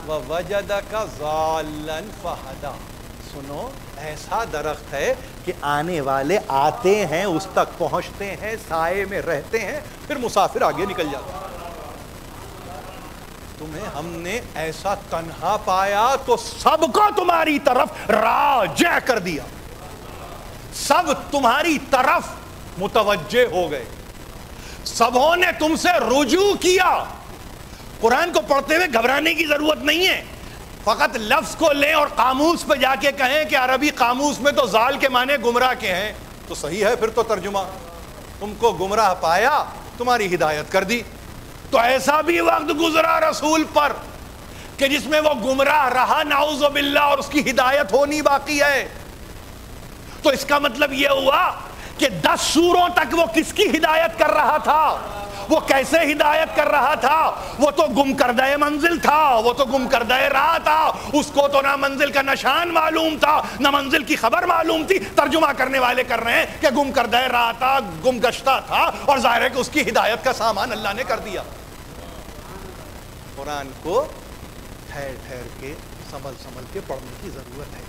وَوَجَدَكَ ضَالًّا فَهَدَىٰ، سنو، ایسا درخت ہے کہ آنے والے آتے ہیں، اس تک پہنچتے ہیں، سائے میں رہتے ہیں، پھر مسافر آگے نکل جاتے ہیں۔ تمہیں ہم نے ایسا تنہا پایا تو سب کو تمہاری طرف راجع کر دیا، سب تمہاری طرف متوجہ ہو گئے، سبوں نے تم سے رجوع کیا۔ قرآن کو پڑھتے ہوئے گھبرانے کی ضرورت نہیں ہے، فقط لفظ کو لیں اور قاموس پہ جا کے کہیں کہ عربی قاموس میں تو ضال کے معنی گمراہ کے ہیں، تو صحیح ہے پھر تو ترجمہ، تم کو گمراہ پایا، تمہاری ہدایت کر دی۔ تو ایسا بھی وقت گزرا رسول پر کہ جس میں وہ گمراہ رہا نعوذ باللہ، اور اس کی ہدایت ہونی باقی ہے۔ تو اس کا مطلب یہ ہوا کہ 10 سوروں تک وہ کس کی ہدایت کر رہا تھا؟ وہ کیسے ہدایت کر رہا تھا؟ وہ تو گم کردہ منزل تھا، وہ تو گم کردہ راہ تھا، اس کو تو نہ منزل کا نشان معلوم تھا نہ منزل کی خبر معلوم تھی۔ ترجمہ کرنے والے کر رہے ہیں کہ گم کردہ راہ تھا، گم گشتہ تھا، اور ظاہر ہے کہ اس کی ہدایت کا سامان اللہ نے کر دیا۔ قرآن کو ٹھہر ٹھہر کے سنبھل کے پڑھنے کی ضرورت ہے،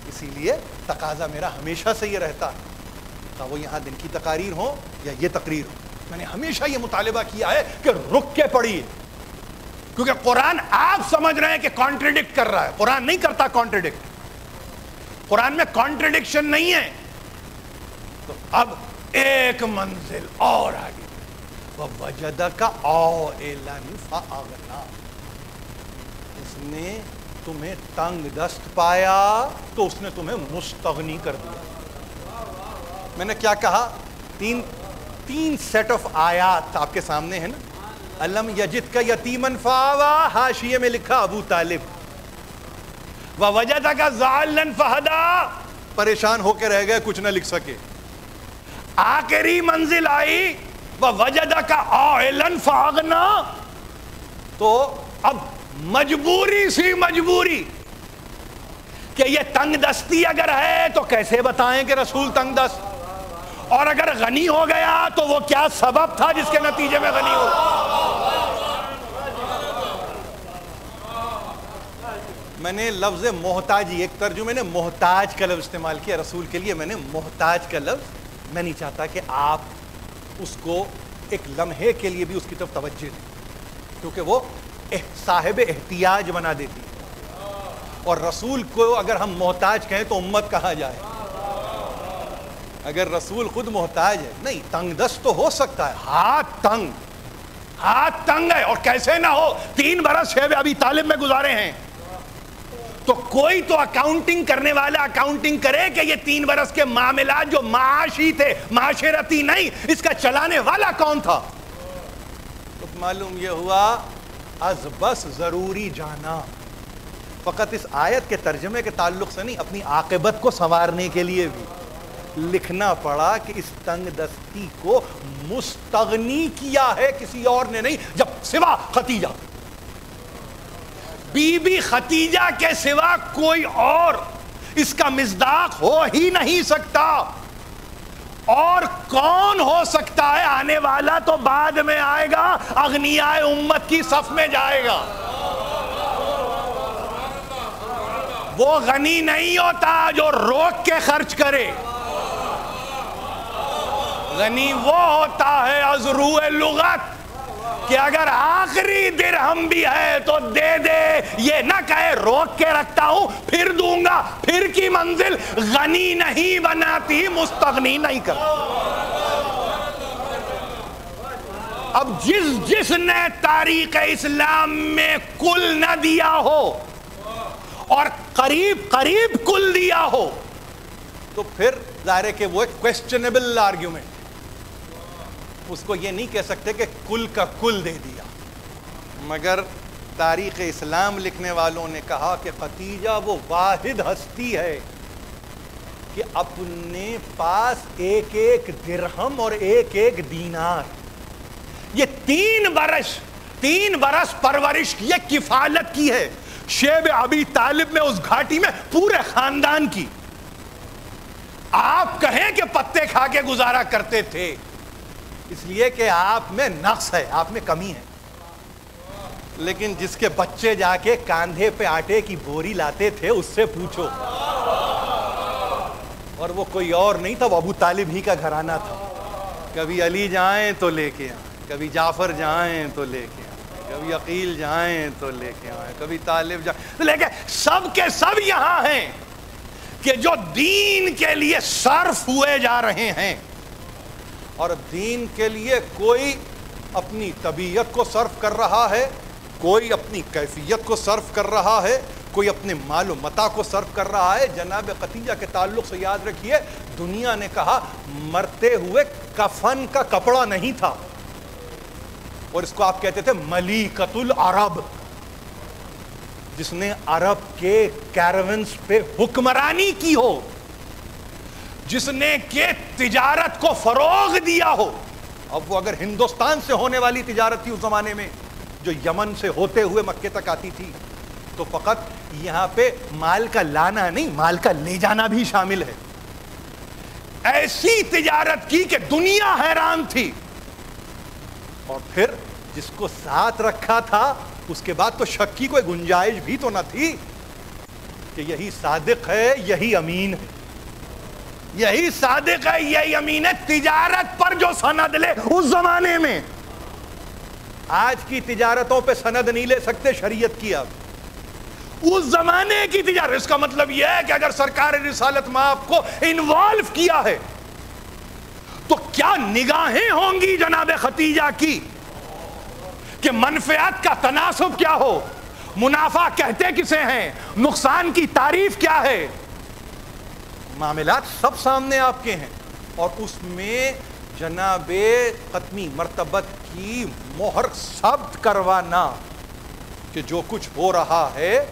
اسی لیے تقاضا میرا ہمیشہ سے یہ رہتا ہے، خواہ وہ یہاں دن کی تقاریر ہو یا یہ تقریر ہو، میں نے ہمیشہ یہ مطالبہ کیا ہے کہ رک کے پڑھیے، کیونکہ قرآن آپ سمجھ رہے ہیں کہ کانٹریڈکٹ کر رہا ہے، قرآن نہیں کرتا کانٹریڈکٹ، قرآن میں کانٹریڈکشن نہیں ہے۔ تو اب ایک منزل اور آگے، وَوَجَدَكَ عَائِلًا فَأَغْنَىٰ، اس نے تمہیں تنگ دست پایا تو اس نے تمہیں مستغنی کر دیا۔ میں نے کیا کہا؟ تین سیٹ آف آیات آپ کے سامنے ہیں نا۔ الم یجدک یتیمن فآویٰ، حاشیے میں لکھا ابو طالب۔ ووجدک ضالا فہدیٰ، پریشان ہو کے رہ گئے، کچھ نہ لکھ سکے۔ آخری منزل آئی ووجدک عائلا فاغنیٰ، تو اب مجبوری سی مجبوری کہ یہ تنگ دستی اگر ہے تو کیسے بتائیں کہ رسول تنگ دست، اور اگر غنی ہو گیا تو وہ کیا سبب تھا جس کے نتیجے میں غنی ہو۔ میں نے لفظ محتاجی، ایک ترجمے نے محتاج کا لفظ استعمال کیا رسول کے لیے، میں نے محتاج کا لفظ، میں نہیں چاہتا کہ آپ اس کو ایک لمحے کے لیے بھی اس کی طرف توجہ دیں، کیونکہ وہ صاحب احتیاج بنا دیتی ہے، اور رسول کو اگر ہم محتاج کہیں تو امت کہاں جائے؟ اگر رسول خود محتاج ہے، نہیں تنگ دست تو ہو سکتا ہے، ہاتھ تنگ ہے، اور کیسے نہ ہو، 3 برس شیب ابی طالب میں گزارے ہیں، تو کوئی تو اکاؤنٹنگ کرنے والا اکاؤنٹنگ کرے کہ یہ 3 برس کے معاملات جو معاشی تھے، معاشرتی نہیں، اس کا چلانے والا کون تھا؟ تو معلوم یہ ہوا از بس ضروری جانا، فقط اس آیت کے ترجمے کے تعلق سے نہیں، اپنی عاقبت کو سنوارنے کے لیے بھی لکھنا پڑا کہ اس تنگ دستی کو مستغنی کیا ہے کسی اور نے نہیں جب سوا ختیجہ، بی بی ختیجہ کے سوا کوئی اور اس کا مصداق ہو ہی نہیں سکتا۔ اور کون ہو سکتا ہے؟ آنے والا تو بعد میں آئے گا، اغنیاء امت کی صف میں جائے گا۔ وہ غنی نہیں ہوتا جو روک کے خرچ کرے، غنی وہ ہوتا ہے از روح لغت کہ اگر آخری درہم بھی ہے تو دے دے، یہ نہ کہے روک کے رکھتا ہوں پھر دوں گا، پھر کی منزل غنی نہیں بناتی، مستغنی نہیں کرتی۔ اب جس نے تاریخ اسلام میں کل نہ دیا ہو اور قریب کل دیا ہو تو پھر ظاہر ہے کہ وہ ایک کویسچنیبل آرگیومنٹ، اس کو یہ نہیں کہہ سکتے کہ کل کا کل دے دیا۔ مگر تاریخ اسلام لکھنے والوں نے کہا کہ ختیجہ وہ واحد ہستی ہے کہ اپنے پاس ایک ایک درہم اور ایک ایک دینار، یہ 3 برس پرورش کی، یہ کفالت کی ہے شیب ابی طالب میں، اس گھاٹی میں پورے خاندان کی۔ آپ کہیں کہ پتے کھا کے گزارا کرتے تھے، اس لیے کہ آپ میں نقص ہے، آپ میں کمی ہے، لیکن جس کے بچے جا کے کاندھے پہ آٹے کی بوری لاتے تھے اس سے پوچھو، اور وہ کوئی اور نہیں تھا، وہ ابو طالب ہی کا گھرانہ تھا۔ کبھی علی جائیں تو لے کے آئیں، کبھی جعفر جائیں تو لے کے آئیں، کبھی عقیل جائیں تو لے کے آئیں، کبھی طالب جائیں تو لے کے، سب کے سب یہاں ہیں کہ جو دین کے لیے صرف ہوئے جا رہے ہیں، اور دین کے لیے کوئی اپنی طبیعت کو صرف کر رہا ہے، کوئی اپنی کیفیت کو صرف کر رہا ہے، کوئی اپنے مال و متاع کو صرف کر رہا ہے۔ جناب ختیجہ کے تعلق سے یاد رکھیے، دنیا نے کہا مرتے ہوئے کفن کا کپڑا نہیں تھا، اور اس کو آپ کہتے تھے ملیکۃ العرب، جس نے عرب کے کیراونز پہ حکمرانی کی ہو، جس نے کہ تجارت کو فروغ دیا ہو۔ اب وہ اگر ہندوستان سے ہونے والی تجارت تھی اس زمانے میں، جو یمن سے ہوتے ہوئے مکے تک آتی تھی، تو فقط یہاں پہ مال کا لانا نہیں، مال کا لے جانا بھی شامل ہے۔ ایسی تجارت کی کہ دنیا حیران تھی، اور پھر جس کو ساتھ رکھا تھا اس کے بعد تو شک کی کوئی گنجائش بھی تو نہ تھی کہ یہی صادق ہے، یہی امین ہے، یہی صادق ہے، یہی امین ہے۔ تجارت پر جو سند لے اس زمانے میں، آج کی تجارتوں پہ سند نہیں لے سکتے شریعت کی، اب اس زمانے کی تجارت۔ اس کا مطلب یہ ہے کہ اگر سرکار رسالت مآب کو انوالو کیا ہے تو کیا نگاہیں ہوں گی جناب ختیجہ کی کہ منفعت کا تناسب کیا ہو، منافع کہتے کسے ہیں، نقصان کی تعریف کیا ہے۔ معاملات سب سامنے آپ کے ہیں، اور اس میں جناب ختمی مرتبت کی مہر ثبت کروانا کہ جو کچھ ہو رہا ہے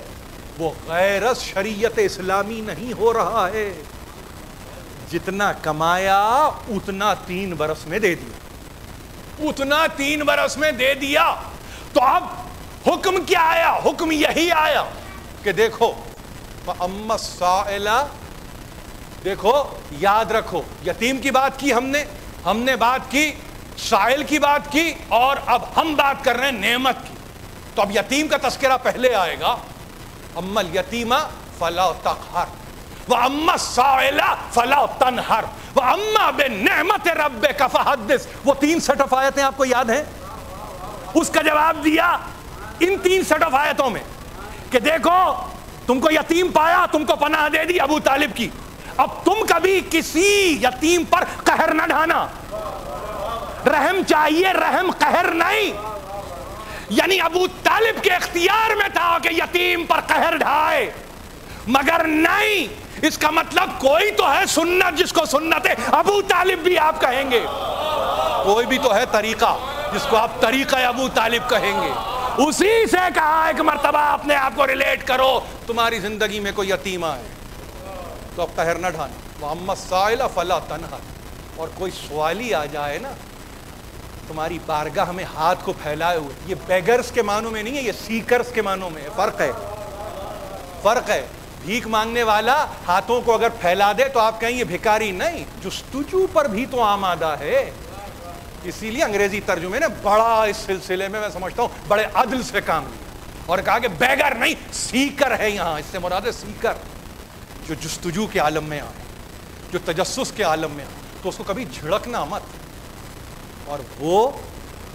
وہ غیر از شریعت اسلامی نہیں ہو رہا ہے، جتنا کمایا اتنا 3 برس میں دے دیا، اتنا 3 برس میں دے دیا۔ تو اب حکم کیا آیا؟ حکم یہی آیا کہ دیکھو فَأَمَّا السَّائِلَ، دیکھو یاد رکھو، یتیم کی بات کی ہم نے بات کی، سائل کی بات کی، اور اب ہم بات کر رہے ہیں نعمت کی۔ تو اب یتیم کا تذکرہ پہلے آئے گا، اما الیتیم فلا تقہر واما السائل فلا تنہر واما بنعمت ربک فحدث۔ وہ 3 سیٹ آف آیتیں آپ کو یاد ہیں؟ اس کا جواب دیا ان 3 سیٹ آف آیتوں میں کہ دیکھو تم کو یتیم پایا، تم کو پناہ دے دی ابو طالب کی، اب تم کبھی کسی یتیم پر قہر نہ ڈھانا، رحم چاہیے، رحم قہر نہیں۔ یعنی ابو طالب کے اختیار میں تھا کہ یتیم پر قہر ڈھائے، مگر نہیں، اس کا مطلب کوئی تو ہے سنت جس کو سنت ابو طالب بھی آپ کہیں گے، کوئی بھی تو ہے طریقہ جس کو آپ طریقہ ابو طالب کہیں گے۔ اسی سے کہا ایک مرتبہ اپنے آپ کو ریلیٹ کرو. تمہاری زندگی میں کوئی یتیم آئے تو اب قہر نہ ڈھانا. وَأَمَّا السَّائِلَ فَلَا تَنْهَرْ. اور کوئی سوالی آ جائے نا تمہاری بارگاہ میں ہاتھ کو پھیلائے ہوئے, یہ بیگرز کے معنوں میں نہیں ہے, یہ سیکرز کے معنوں میں ہے. فرق ہے. بھیک مانگنے والا ہاتھوں کو اگر پھیلا دے تو آپ کہیں یہ بھکاری نہیں, جستجو پر بھی تو آمادہ ہے. اسی لیے انگریزی ترجمے نے بڑا اس سلسلے میں سمجھتا ہوں بڑے عدل سے کام لیا اور کہا کہ بیگر نہیں سیکر ہے. یہاں اس سے مراد ہے سیکر, جو جستجو کے عالم میں آئے, جو تجسس کے عالم میں آئے, تو اس کو کبھی جھڑکنا مت. اور وہ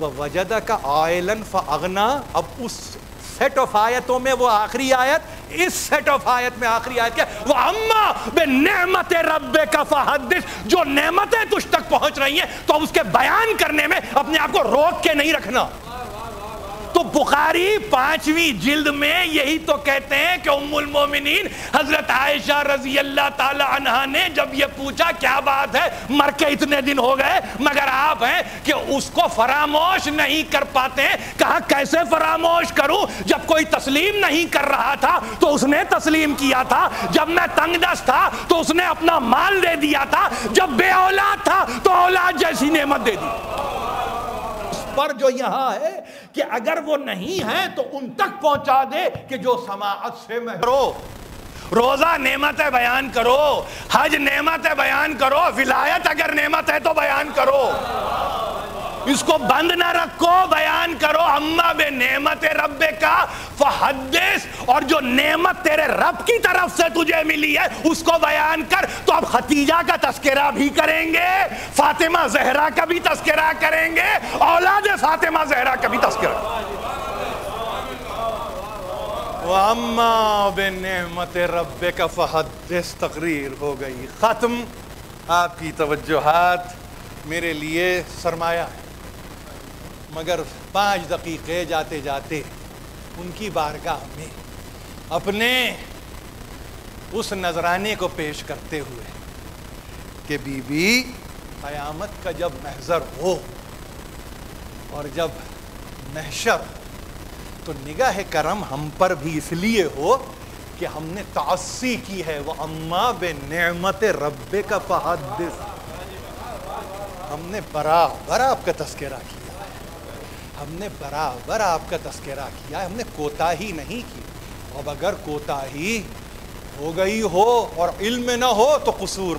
وَوَجَدَكَ عَائِلًا فَأَغْنَىٰ. اب اس سیٹ آف آیتوں میں وہ آخری آیت, اس سیٹ آف آیت میں آخری آیت کیا؟ وَأَمَّا بِنِعْمَتِ رَبِّكَ فَحَدِّثْ. جو نعمتیں تجھ تک پہنچ رہی ہیں تو اس کے بیان کرنے میں اپنے آپ کو روک کے نہیں رکھنا. تو بخاری 5ویں جلد میں یہی تو کہتے ہیں کہ ام المومنین حضرت عائشہ رضی اللہ تعالی عنہا نے جب یہ پوچھا کیا بات ہے مر کے اتنے دن ہو گئے مگر آپ ہیں کہ اس کو فراموش نہیں کر پاتے. کہا کیسے فراموش کروں, جب کوئی تسلیم نہیں کر رہا تھا تو اس نے تسلیم کیا تھا, جب میں تنگ دست تھا تو اس نے اپنا مال دے دیا تھا, جب بے اولاد تھا تو اولاد جیسی نعمت دے دی. پر جو یہاں ہے کہ اگر وہ نہیں ہے تو ان تک پہنچا دے کہ جو سماعت سے محروم. روزہ نعمت ہے بیان کرو, حج نعمت ہے بیان کرو, ولایت اگر نعمت ہے تو بیان کرو, اس کو بند نہ رکھو, بیان کرو. اما بے نعمت رب کا فحدث. اور جو نعمت تیرے رب کی طرف سے تجھے ملی ہے اس کو بیان کر. تو اب ختیجہ کا تذکرہ بھی کریں گے, فاطمہ زہرا کا بھی تذکرہ کریں گے, اولاد فاطمہ زہرا کا بھی تذکرہ. وَأَمَّا بِنِعْمَتِ رَبِّكَ فَحَدِّثْ. تقریر ہو گئی ختم. آپ کی توجہات میرے لیے سرمایہ ہے, مگر 5 دقیقے جاتے جاتے ان کی بارگاہ میں اپنے اس نذرانے کو پیش کرتے ہوئے کہ بی بی قیامت کا جب محضر ہو اور جب محشر, تو نگاہ کرم ہم پر بھی اس لیے ہو کہ ہم نے تعصی کی ہے. وَأَمَّا بِنِعْمَتِ رَبِّكَ فَحَدِّثْ. ہم نے برابر آپ کا تذکرہ کیا ہے, ہم نے برابر آپ کا تذکرہ کیا ہے, ہم نے کوتاہی نہیں کی. اب اگر کوتاہی ہو گئی ہو اور علم نہ ہو تو قصور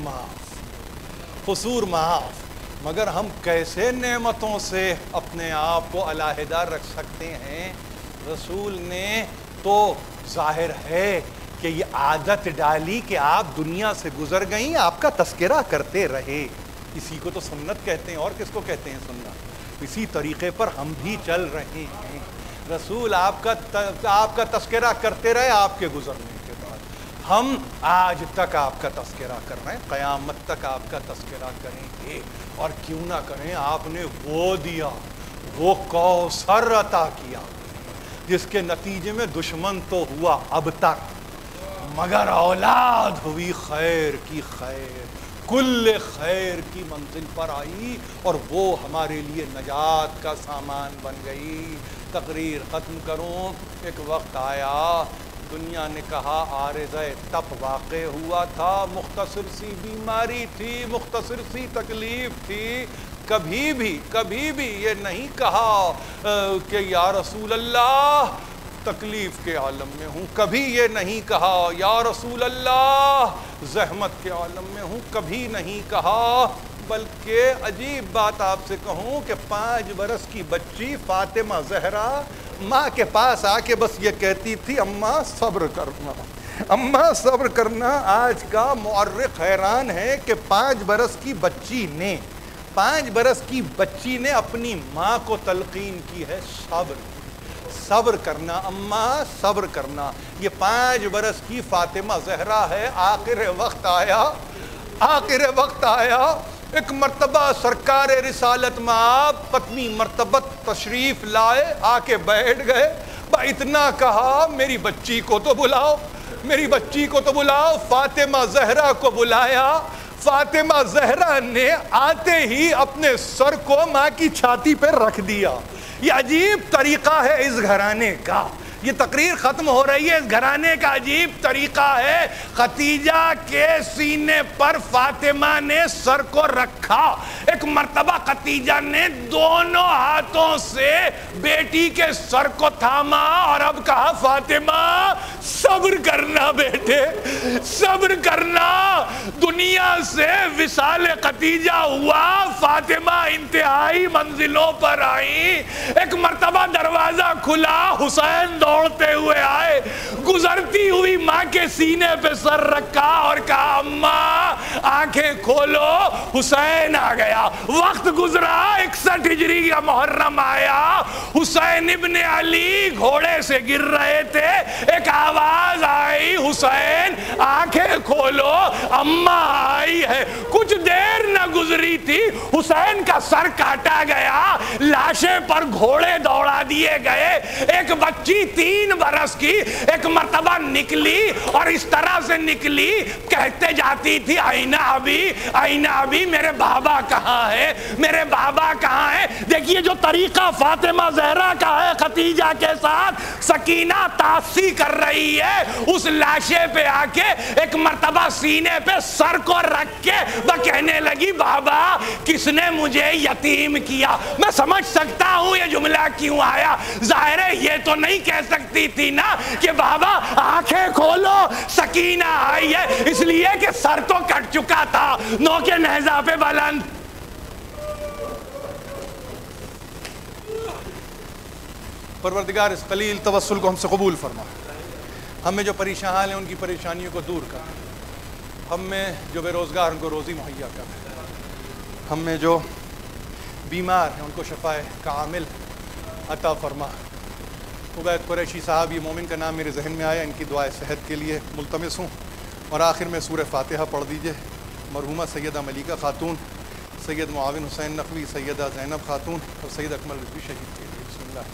معاف. مگر ہم کیسے نعمتوں سے اپنے آپ کو علیحدہ رکھ سکتے ہیں؟ رسول نے تو ظاہر ہے کہ یہ عادت ڈالی کہ آپ دنیا سے گزر گئیں, آپ کا تذکرہ کرتے رہے. اسی کو تو سنت کہتے ہیں, اور کس کو کہتے ہیں سنت؟ اسی طریقے پر ہم بھی چل رہے ہیں. رسول آپ کا تذکرہ کرتے رہے آپ کے گزرنے کے بعد, ہم آج تک آپ کا تذکرہ کر رہے ہیں, قیامت تک آپ کا تذکرہ کریں گے. اور کیوں نہ کریں, آپ نے وہ دیا, وہ کوثر عطا کیا جس کے نتیجے میں دشمن تو ہوا اب تک, مگر اولاد ہوئی خیر کی خیر, کل خیر کی منزل پر آئی, اور وہ ہمارے لیے نجات کا سامان بن گئی. تقریر ختم کروں. ایک وقت آیا دنیا نے کہا عارضہ تپ واقع ہوا تھا, مختصر سی بیماری تھی, مختصر سی تکلیف تھی. کبھی بھی یہ نہیں کہا کہ یا رسول اللہ تکلیف کے عالم میں ہوں, کبھی یہ نہیں کہا یا رسول اللہ زحمت کے عالم میں ہوں, کبھی نہیں کہا. بلکہ عجیب بات آپ سے کہوں کہ 5 برس کی بچی فاطمہ زہرا ماں کے پاس آ کے بس یہ کہتی تھی اماں صبر کرنا, اماں صبر کرنا. آج کا مورخ حیران ہے کہ 5 برس کی بچی نے اپنی ماں کو تلقین کی ہے صبر کرنا, اماں صبر کرنا. یہ 5 برس کی فاطمہ زہرا ہے. آخر وقت آیا ایک مرتبہ سرکار رسالت مآب پتنی مرتبہ تشریف لائے, آ کے بیٹھ گئے. اتنا کہا میری بچی کو تو بلاؤ. فاطمہ زہرا کو بلایا. فاطمہ زہرا نے آتے ہی اپنے سر کو ماں کی چھاتی پہ رکھ دیا. یہ عجیب طریقہ ہے اس گھرانے کا. یہ تقریر ختم ہو رہی ہے. اس گھرانے کا عجیب طریقہ ہے. ختیجہ کے سینے پر فاطمہ نے سر کو رکھا. ایک مرتبہ ختیجہ نے دونوں ہاتھوں سے بیٹی کے سر کو تھاما اور اب کہا فاطمہ صبر کرنا بیٹے, صبر کرنا. دنیا سے وصال ختیجہ ہوا, فاطمہ انتہائی منزلوں پر آئی. ایک مرتبہ دروازہ کھلا, حسین دوڑتے ہوئے آئے, گزرتی ہوئی ماں کے سینے پہ سر رکھا اور کہا اماں آنکھیں کھولو, حسین آ گیا. وقت گزرا, 61 ہجری کا محرم آیا, حسین ابن علی گھوڑے سے گر رہے تھے. ایک آواز آئی حسین آنکھیں کھولو, اماں آئی ہے. کچھ دیر نہ گزری تھی حسین کا سر کاٹا گیا, لاشیں پر گھوڑے دوڑا دیے گئے. ایک بچی 3 برس کی ایک مرتبہ نکلی اور اس طرح سے نکلی کہتے جاتی تھی آئینہ ابھی, آئینہ ابھی, میرے بابا کہاں ہے, میرے بابا کہاں ہے. دیکھیے جو طریقہ فاطمہ زہرا کا ہے ختیجہ کے ساتھ, سکینہ تاسی کر رہی ہے, اس لاشے پہ آ کے ایک مرتبہ سینے پہ سر کو رکھ کے وہ کہنے لگی بابا کس نے مجھے یتیم کیا. میں سمجھ سکتا ہوں یہ جملہ کیوں آیا. ظاہر ہے یہ تو نہیں کہہ سکتی تھی نا کہ بابا آنکھیں کھولو سکینہ آئی ہے, اس لیے کہ سر تو کٹ چکا تھا, نوک نیزہ پہ بلند. پروردگار اس قلیل توسل کو ہم سے قبول فرما. ہم میں جو پریشان ہیں ان کی پریشانیوں کو دور کر, ہم میں جو بے روزگار ان کو روزی مہیا کر, ہم میں جو بیمار ہیں ان کو شفائے کامل عطا فرما. عبید قریشی صاحب, یہ مومن کا نام میرے ذہن میں آیا, ان کی دعائے صحت کے لیے ملتمس ہوں. اور آخر میں سورہ فاتحہ پڑھ دیجئے. مرحومہ سیدہ ملیکہ خاتون, سید معاون حسین نقوی, سیدہ زینب خاتون اور سید اکمل رضوی شہید کے لیے. بسم اللہ.